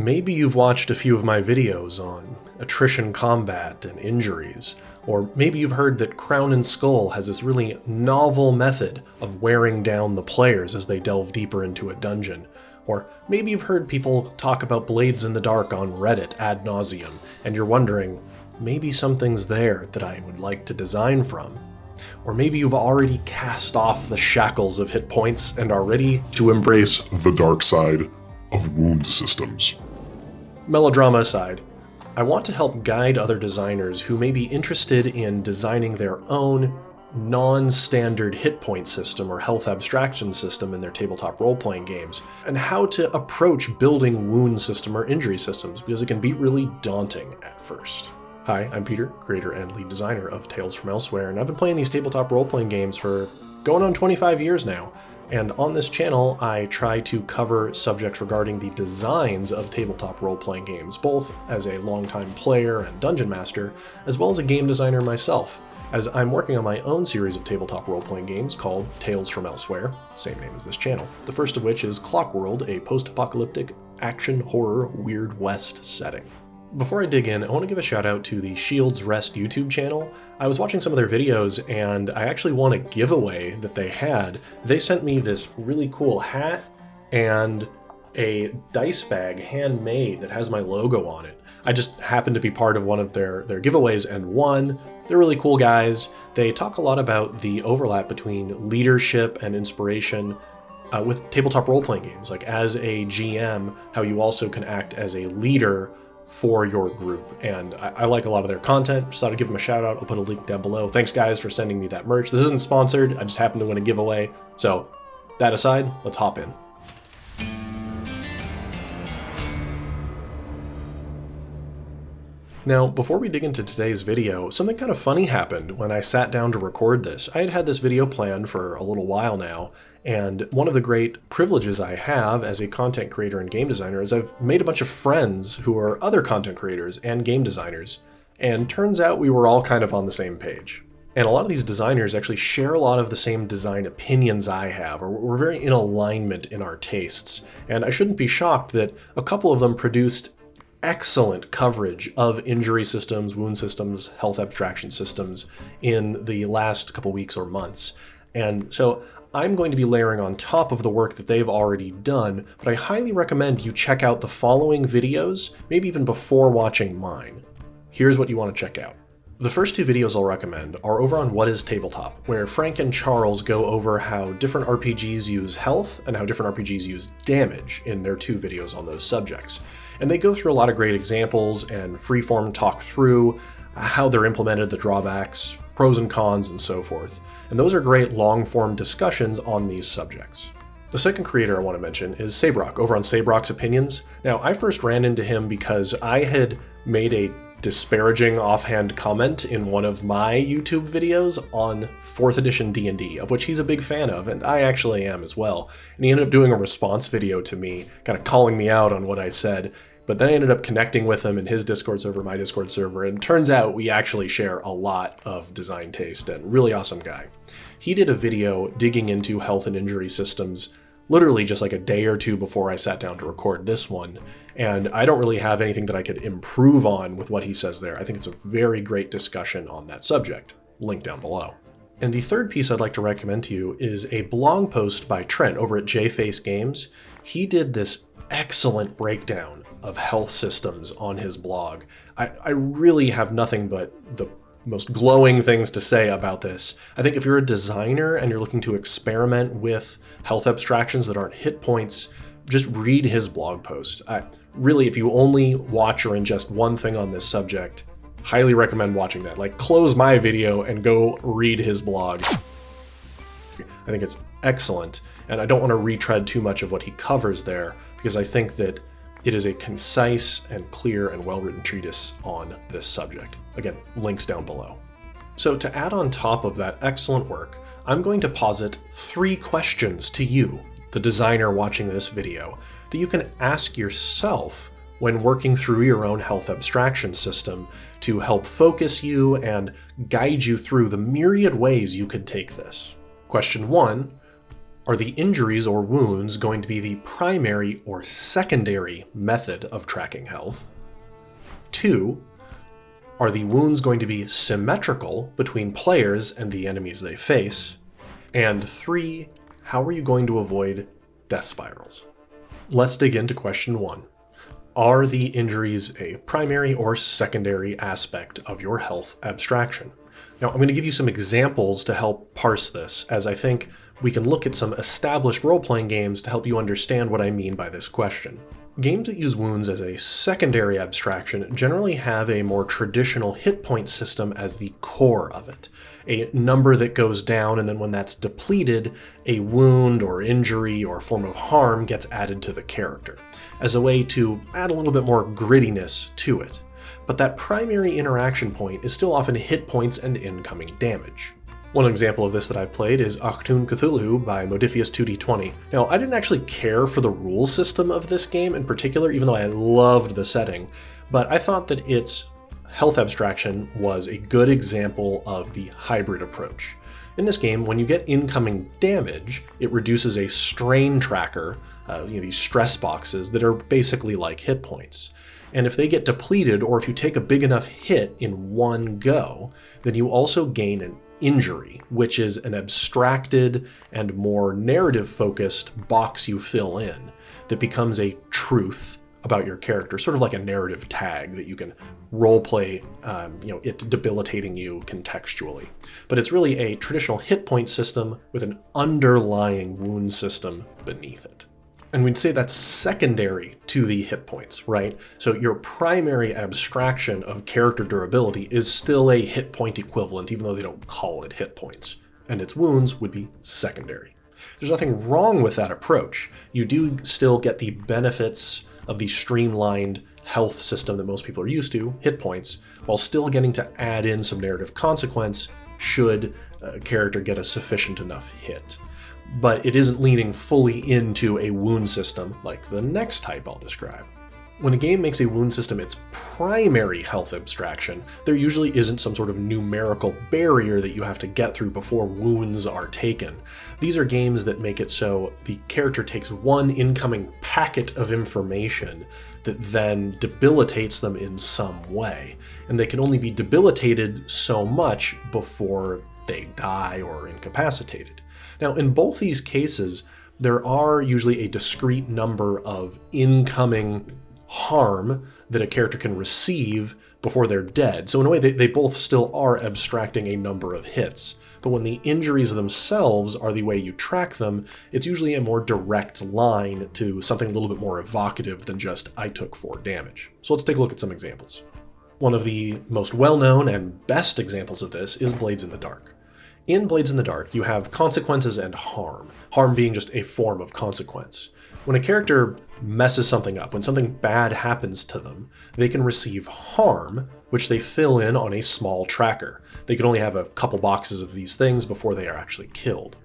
Maybe you've watched a few of my videos on attrition combat and injuries, or maybe you've heard that Crown and Skull has this really novel method of wearing down the players as they delve deeper into a dungeon. Or maybe you've heard people talk about Blades in the Dark on Reddit ad nauseum, and you're wondering, maybe something's there that I would like to design from. Or maybe you've already cast off the shackles of hit points and are ready to embrace the dark side of wound systems. Melodrama aside, I want to help guide other designers who may be interested in designing their own non-standard hit point system or health abstraction system in their tabletop role-playing games, and how to approach building wound system or injury systems, because it can be really daunting at first. Hi, I'm Peter, creator and lead designer of Tales from Elsewhere, and I've been playing these tabletop role-playing games for going on 25 years now. And on this channel, I try to cover subjects regarding the designs of tabletop role-playing games, both as a longtime player and dungeon master, as well as a game designer myself, as I'm working on my own series of tabletop role-playing games called Tales from Elsewhere, same name as this channel, the first of which is Clockworld, a post-apocalyptic action horror Weird West setting. Before I dig in, I want to give a shout out to the Shields Rest YouTube channel. I was watching some of their videos and I actually won a giveaway that they had. They sent me this really cool hat and a dice bag handmade that has my logo on it. I just happened to be part of one of their giveaways and won. They're really cool guys. They talk a lot about the overlap between leadership and inspiration with tabletop role-playing games, like as a GM, how you also can act as a leader for your group. And I like a lot of their content. Just thought I'd give them a shout out. I'll put a link down below. Thanks guys for sending me that merch. This isn't sponsored. I just happened to win a giveaway. So that aside, let's hop in. Now, before we dig into today's video, something kind of funny happened when I sat down to record this. I had this video planned for a little while now, and one of the great privileges I have as a content creator and game designer is I've made a bunch of friends who are other content creators and game designers, and turns out we were all kind of on the same page. And a lot of these designers actually share a lot of the same design opinions I have, or we're very in alignment in our tastes. And I shouldn't be shocked that a couple of them produced excellent coverage of injury systems, wound systems, health abstraction systems in the last couple weeks or months. And so I'm going to be layering on top of the work that they've already done, but I highly recommend you check out the following videos, maybe even before watching mine. Here's what you want to check out. The first two videos I'll recommend are over on What is Tabletop, where Frank and Charles go over how different RPGs use health and how different RPGs use damage in their two videos on those subjects. And they go through a lot of great examples and freeform talk through how they're implemented, the drawbacks, pros and cons, and so forth. And those are great long-form discussions on these subjects. The second creator I want to mention is Sabrock, over on Sabrock's Opinions. Now, I first ran into him because I had made a disparaging offhand comment in one of my YouTube videos on 4th edition D&D, of which he's a big fan of, and I actually am as well. And he ended up doing a response video to me, kind of calling me out on what I said, but then I ended up connecting with him in his Discord server, my Discord server, and it turns out we actually share a lot of design taste, and really awesome guy. He did a video digging into health and injury systems literally just like a day or two before I sat down to record this one, and I don't really have anything that I could improve on with what he says there. I think it's a very great discussion on that subject. Link down below. And the third piece I'd like to recommend to you is a blog post by Trent over at JFace Games. He did this excellent breakdown of health systems on his blog. I really have nothing but the most glowing things to say about this. I think if you're a designer and you're looking to experiment with health abstractions that aren't hit points, just read his blog post. Really, if you only watch or ingest one thing on this subject, highly recommend watching that. Like, close my video and go read his blog. I think it's excellent, and I don't want to retread too much of what he covers there, because I think that it is a concise and clear and well-written treatise on this subject. Again, links down below. So to add on top of that excellent work, I'm going to posit 3 questions to you, the designer watching this video, that you can ask yourself when working through your own health abstraction system to help focus you and guide you through the myriad ways you could take this. Question 1, Are the injuries or wounds going to be the primary or secondary method of tracking health? 2. Are the wounds going to be symmetrical between players and the enemies they face? And 3. How are you going to avoid death spirals? Let's dig into question 1. Are the injuries a primary or secondary aspect of your health abstraction? Now, I'm going to give you some examples to help parse this, as I think we can look at some established role-playing games to help you understand what I mean by this question. Games that use wounds as a secondary abstraction generally have a more traditional hit point system as the core of it. A number that goes down, and then when that's depleted, a wound or injury or form of harm gets added to the character, as a way to add a little bit more grittiness to it. But that primary interaction point is still often hit points and incoming damage. One example of this that I've played is Achtung Cthulhu by Modifius 2D20. Now, I didn't actually care for the rule system of this game in particular, even though I loved the setting, but I thought that its health abstraction was a good example of the hybrid approach. In this game, when you get incoming damage, it reduces a strain tracker, these stress boxes that are basically like hit points. And if they get depleted, or if you take a big enough hit in one go, then you also gain an injury, which is an abstracted and more narrative-focused box you fill in that becomes a truth about your character, sort of like a narrative tag that you can roleplay, it debilitating you contextually. But it's really a traditional hit point system with an underlying wound system beneath it. And we'd say that's secondary to the hit points, right? So your primary abstraction of character durability is still a hit point equivalent, even though they don't call it hit points. And its wounds would be secondary. There's nothing wrong with that approach. You do still get the benefits of the streamlined health system that most people are used to, hit points, while still getting to add in some narrative consequence should a character get a sufficient enough hit. But it isn't leaning fully into a wound system like the next type I'll describe. When a game makes a wound system its primary health abstraction, there usually isn't some sort of numerical barrier that you have to get through before wounds are taken. These are games that make it so the character takes one incoming packet of information that then debilitates them in some way, and they can only be debilitated so much before they die or incapacitated. Now, in both these cases, there are usually a discrete number of incoming harm that a character can receive before they're dead. So in a way, they both still are abstracting a number of hits. But when the injuries themselves are the way you track them, it's usually a more direct line to something a little bit more evocative than just, I took 4 damage. So let's take a look at some examples. One of the most well-known and best examples of this is Blades in the Dark. In Blades in the Dark, you have consequences and harm being just a form of consequence. When a character messes something up, when something bad happens to them, they can receive harm, which they fill in on a small tracker. They can only have a couple boxes of these things before they are actually killed.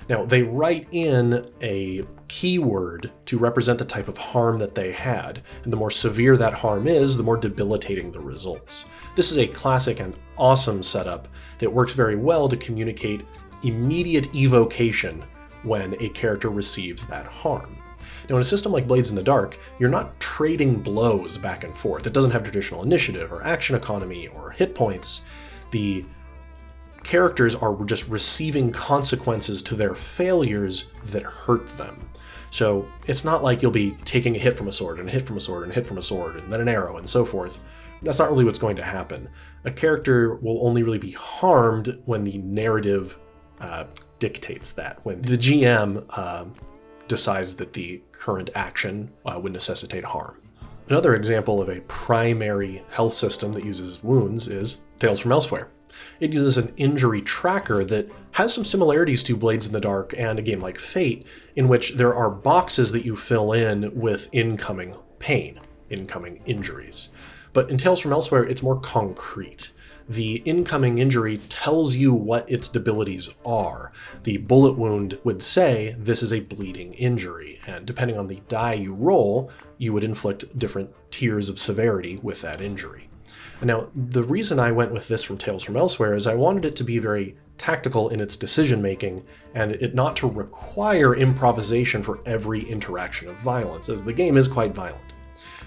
Now, they write in a keyword to represent the type of harm that they had, and the more severe that harm is, the more debilitating the results. This is a classic and awesome setup that works very well to communicate immediate evocation when a character receives that harm. Now, in a system like Blades in the Dark, you're not trading blows back and forth. It doesn't have traditional initiative or action economy or hit points. The characters are just receiving consequences to their failures that hurt them. So it's not like you'll be taking a hit from a sword and a hit from a sword and a hit from a sword and then an arrow and so forth. That's not really what's going to happen. A character will only really be harmed when the narrative dictates that, when the GM decides that the current action would necessitate harm. Another example of a primary health system that uses wounds is Tales from Elsewhere. It uses an injury tracker that has some similarities to Blades in the Dark and a game like Fate, in which there are boxes that you fill in with incoming pain, incoming injuries. But in Tales from Elsewhere, it's more concrete. The incoming injury tells you what its debilities are. The bullet wound would say, this is a bleeding injury, and depending on the die you roll, you would inflict different tiers of severity with that injury. Now, the reason I went with this from Tales from Elsewhere is I wanted it to be very tactical in its decision-making, and it not to require improvisation for every interaction of violence, as the game is quite violent.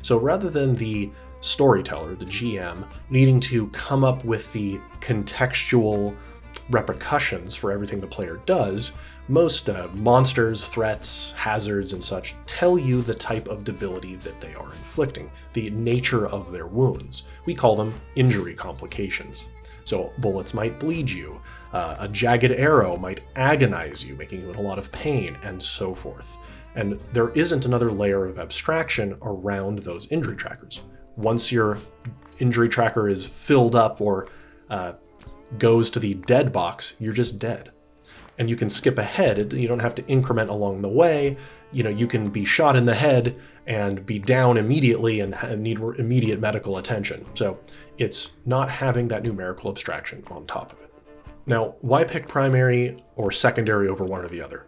So rather than the storyteller, the GM, needing to come up with the contextual repercussions for everything the player does, most monsters, threats, hazards, and such tell you the type of debility that they are inflicting, the nature of their wounds. We call them injury complications. So bullets might bleed you, a jagged arrow might agonize you, making you in a lot of pain, and so forth. And there isn't another layer of abstraction around those injury trackers. Once your injury tracker is filled up or goes to the dead box, you're just dead. And you can skip ahead. You don't have to increment along the way. You can be shot in the head and be down immediately and need immediate medical attention. So it's not having that numerical abstraction on top of it. Now, why pick primary or secondary over one or the other?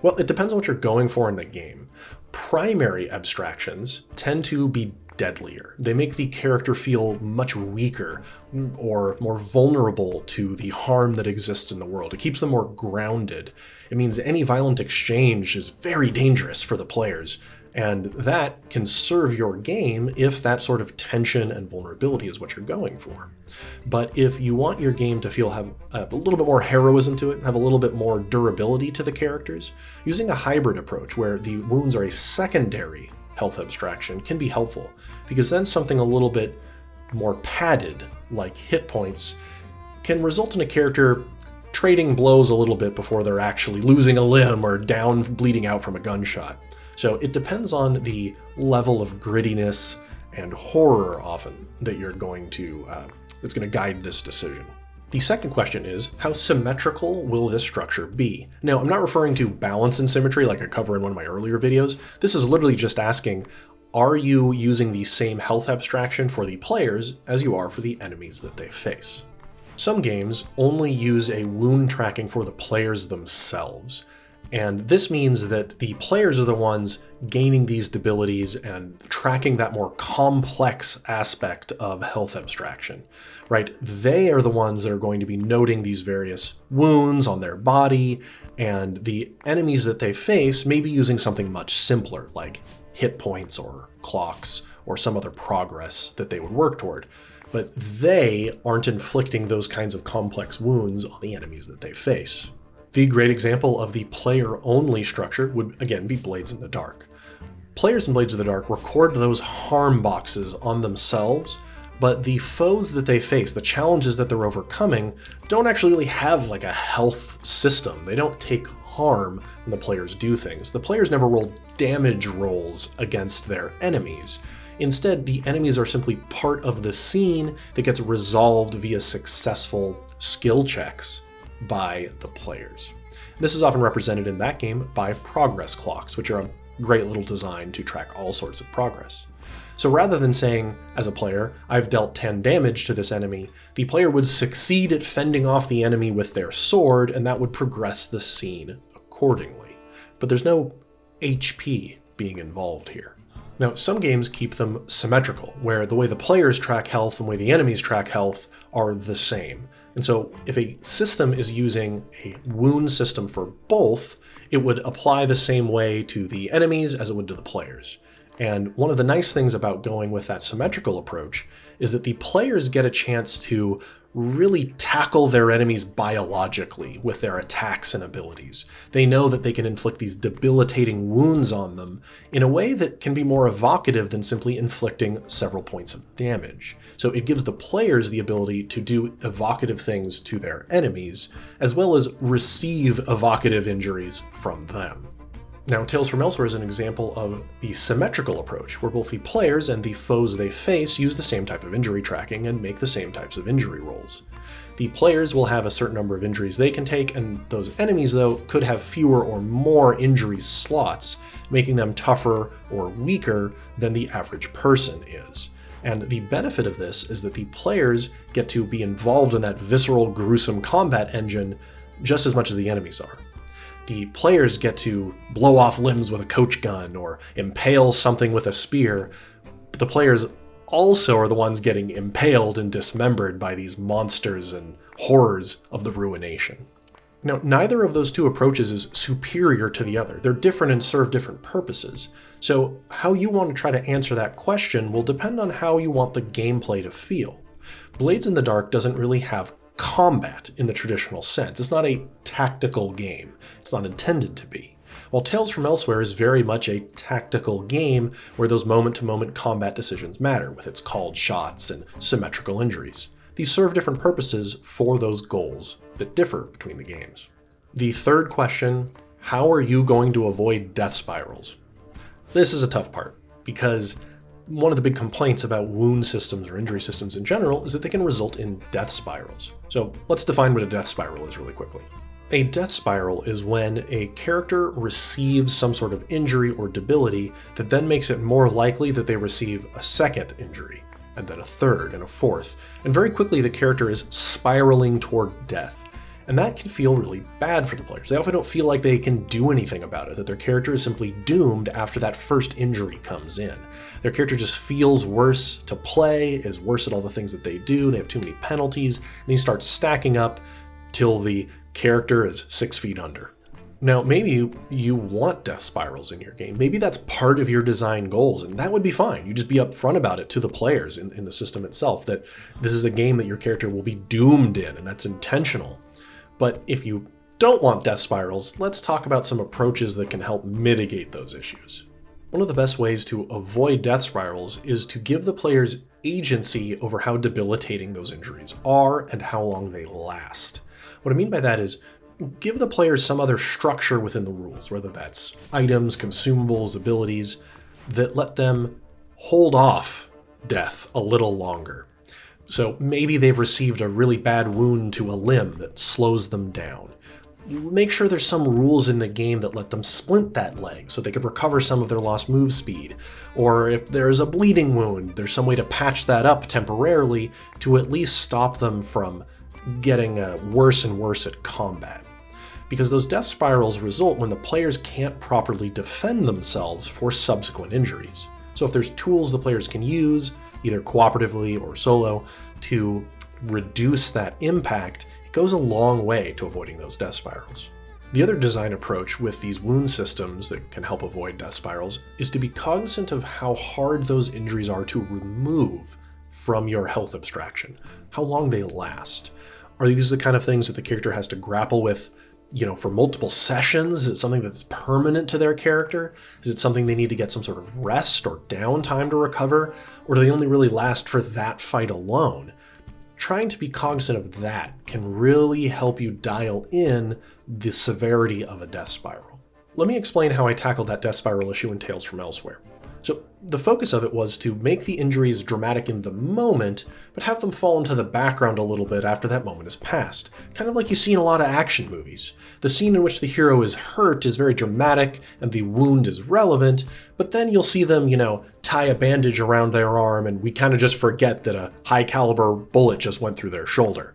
Well, it depends on what you're going for in the game. Primary abstractions tend to be deadlier. They make the character feel much weaker or more vulnerable to the harm that exists in the world. It keeps them more grounded. It means any violent exchange is very dangerous for the players, and that can serve your game if that sort of tension and vulnerability is what you're going for. But if you want your game to have a little bit more heroism to it, have a little bit more durability to the characters, using a hybrid approach where the wounds are a secondary health abstraction can be helpful, because then something a little bit more padded, like hit points, can result in a character trading blows a little bit before they're actually losing a limb or down bleeding out from a gunshot. So it depends on the level of grittiness and horror often that you're going to, that's going to guide this decision. The second question is, how symmetrical will this structure be? Now, I'm not referring to balance and symmetry like I cover in one of my earlier videos. This is literally just asking, are you using the same health abstraction for the players as you are for the enemies that they face? Some games only use a wound tracking for the players themselves. And this means that the players are the ones gaining these debilities and tracking that more complex aspect of health abstraction, right? They are the ones that are going to be noting these various wounds on their body, and the enemies that they face may be using something much simpler, like hit points or clocks or some other progress that they would work toward. But they aren't inflicting those kinds of complex wounds on the enemies that they face. The great example of the player-only structure would, again, be Blades in the Dark. Players in Blades of the Dark record those harm boxes on themselves, but the foes that they face, the challenges that they're overcoming, don't actually really have like a health system. They don't take harm when the players do things. The players never roll damage rolls against their enemies. Instead, the enemies are simply part of the scene that gets resolved via successful skill checks by the players. This is often represented in that game by progress clocks, which are a great little design to track all sorts of progress. So rather than saying, as a player, I've dealt 10 damage to this enemy, the player would succeed at fending off the enemy with their sword, and that would progress the scene accordingly. But there's no HP being involved here. Now, some games keep them symmetrical, where the way the players track health and the way the enemies track health are the same. And so if a system is using a wound system for both, it would apply the same way to the enemies as it would to the players. And one of the nice things about going with that symmetrical approach is that the players get a chance to really tackle their enemies biologically with their attacks and abilities. They know that they can inflict these debilitating wounds on them in a way that can be more evocative than simply inflicting several points of damage. So it gives the players the ability to do evocative things to their enemies, as well as receive evocative injuries from them. Now, Tales from Elsewhere is an example of the symmetrical approach, where both the players and the foes they face use the same type of injury tracking and make the same types of injury rolls. The players will have a certain number of injuries they can take, and those enemies, though, could have fewer or more injury slots, making them tougher or weaker than the average person is. And the benefit of this is that the players get to be involved in that visceral, gruesome combat engine just as much as the enemies are. The players get to blow off limbs with a coach gun or impale something with a spear, but the players also are the ones getting impaled and dismembered by these monsters and horrors of the ruination. Now, neither of those two approaches is superior to the other. They're different and serve different purposes. So how you want to try to answer that question will depend on how you want the gameplay to feel. Blades in the Dark doesn't really have combat in the traditional sense. It's not a tactical game. It's not intended to be. While Tales from Elsewhere is very much a tactical game where those moment-to-moment combat decisions matter, with its called shots and symmetrical injuries. These serve different purposes for those goals that differ between the games. The third question, how are you going to avoid death spirals? This is a tough part, because one of the big complaints about wound systems or injury systems in general is that they can result in death spirals. So let's define what a death spiral is really quickly. A death spiral is when a character receives some sort of injury or debility that then makes it more likely that they receive a second injury, and then a third and a fourth, and very quickly the character is spiraling toward death. And that can feel really bad for the players. They often don't feel like they can do anything about it, that their character is simply doomed after that first injury comes in. Their character just feels worse to play, is worse at all the things that they do, they have too many penalties, and these start stacking up till the character is 6 feet under. Now, maybe you want death spirals in your game. Maybe that's part of your design goals, and that would be fine. You just be upfront about it to the players in the system itself, that this is a game that your character will be doomed in, and that's intentional. But if you don't want death spirals, let's talk about some approaches that can help mitigate those issues. One of the best ways to avoid death spirals is to give the players agency over how debilitating those injuries are and how long they last. What I mean by that is, give the players some other structure within the rules, whether that's items, consumables, abilities, that let them hold off death a little longer. So maybe they've received a really bad wound to a limb that slows them down. Make sure there's some rules in the game that let them splint that leg so they could recover some of their lost move speed. Or if there's a bleeding wound, there's some way to patch that up temporarily to at least stop them from getting worse and worse at combat. Because those death spirals result when the players can't properly defend themselves for subsequent injuries. So if there's tools the players can use, either cooperatively or solo, to reduce that impact, it goes a long way to avoiding those death spirals. The other design approach with these wound systems that can help avoid death spirals is to be cognizant of how hard those injuries are to remove from your health abstraction, how long they last. Are these the kind of things that the character has to grapple with, for multiple sessions? Is it something that's permanent to their character? Is it something they need to get some sort of rest or downtime to recover? Or do they only really last for that fight alone? Trying to be cognizant of that can really help you dial in the severity of a death spiral. Let me explain how I tackled that death spiral issue in Tales from Elsewhere. So the focus of it was to make the injuries dramatic in the moment, but have them fall into the background a little bit after that moment has passed. Kind of like you see in a lot of action movies. The scene in which the hero is hurt is very dramatic and the wound is relevant, but then you'll see them, tie a bandage around their arm and we kind of just forget that a high caliber bullet just went through their shoulder.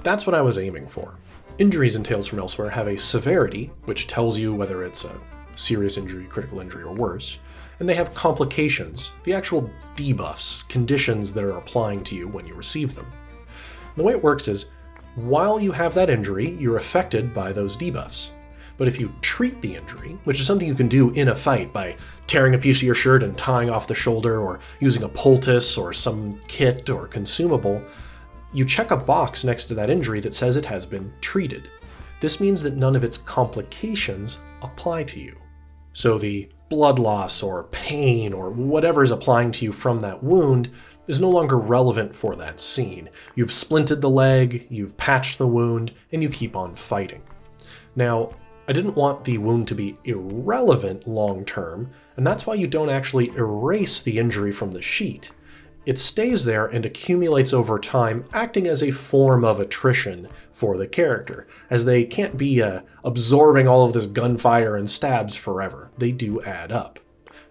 That's what I was aiming for. Injuries in Tales from Elsewhere have a severity, which tells you whether it's a serious injury, critical injury, or worse. And they have complications, the actual debuffs, conditions that are applying to you when you receive them. The way it works is, while you have that injury, you're affected by those debuffs. But if you treat the injury, which is something you can do in a fight by tearing a piece of your shirt and tying off the shoulder, or using a poultice or some kit or consumable, you check a box next to that injury that says it has been treated. This means that none of its complications apply to you. So the blood loss or pain or whatever is applying to you from that wound is no longer relevant for that scene. You've splinted the leg, you've patched the wound, and you keep on fighting. Now, I didn't want the wound to be irrelevant long term, and that's why you don't actually erase the injury from the sheet. It stays there and accumulates over time, acting as a form of attrition for the character, as they can't be absorbing all of this gunfire and stabs forever. They do add up.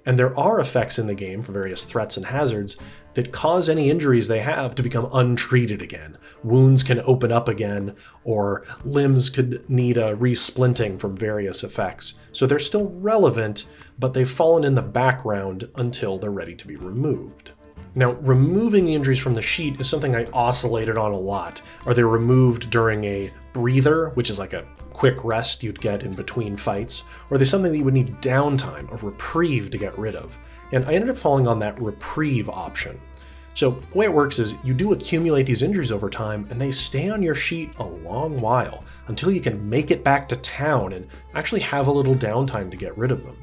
And there are effects in the game for various threats and hazards that cause any injuries they have to become untreated again. Wounds can open up again, or limbs could need a resplinting from various effects. So they're still relevant, but they've fallen in the background until they're ready to be removed. Now, removing the injuries from the sheet is something I oscillated on a lot. Are they removed during a breather, which is like a quick rest you'd get in between fights, or are they something that you would need downtime, a reprieve to get rid of? And I ended up falling on that reprieve option. So the way it works is you do accumulate these injuries over time, and they stay on your sheet a long while until you can make it back to town and actually have a little downtime to get rid of them.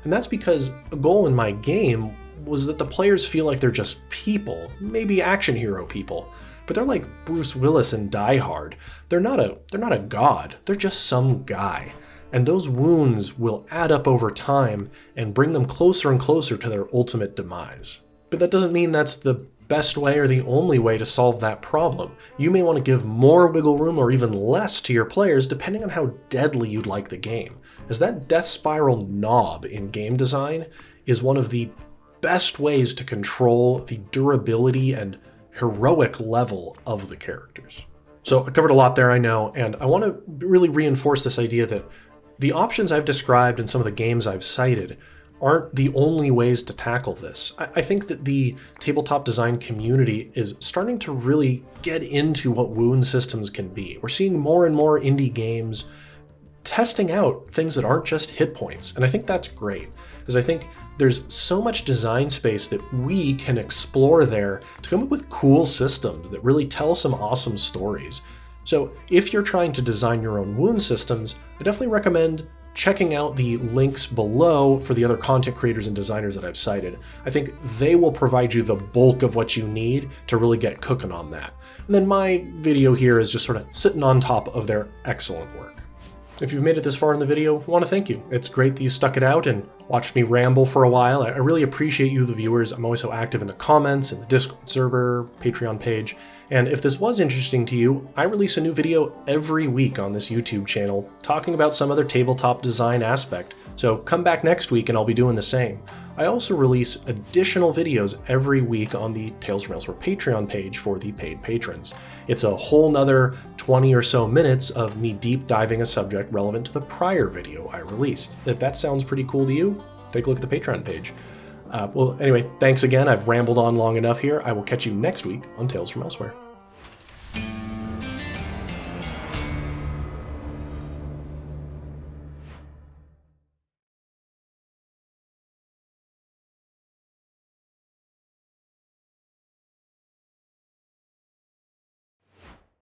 And that's because a goal in my game was that the players feel like they're just people, maybe action hero people, but they're like Bruce Willis in Die Hard. They're not a god, they're just some guy. And those wounds will add up over time and bring them closer and closer to their ultimate demise. But that doesn't mean that's the best way or the only way to solve that problem. You may want to give more wiggle room or even less to your players depending on how deadly you'd like the game, as that death spiral knob in game design is one of the best ways to control the durability and heroic level of the characters. So I covered a lot there, I know, and I want to really reinforce this idea that the options I've described in some of the games I've cited aren't the only ways to tackle this. I think that the tabletop design community is starting to really get into what wound systems can be. We're seeing more and more indie games testing out things that aren't just hit points, and I think that's great, as I think there's so much design space that we can explore there to come up with cool systems that really tell some awesome stories. So if you're trying to design your own wound systems, I definitely recommend checking out the links below for the other content creators and designers that I've cited. I think they will provide you the bulk of what you need to really get cooking on that. And then my video here is just sort of sitting on top of their excellent work. If you've made it this far in the video, I want to thank you. It's great that you stuck it out and watched me ramble for a while. I really appreciate you, the viewers. I'm always so active in the comments, in the Discord server, Patreon page. And if this was interesting to you, I release a new video every week on this YouTube channel talking about some other tabletop design aspect. So come back next week and I'll be doing the same. I also release additional videos every week on the Tales from Elsewhere Patreon page for the paid patrons. It's a whole nother 20 or so minutes of me deep diving a subject relevant to the prior video I released. If that sounds pretty cool to you, take a look at the Patreon page. Well, anyway, thanks again. I've rambled on long enough here. I will catch you next week on Tales from Elsewhere.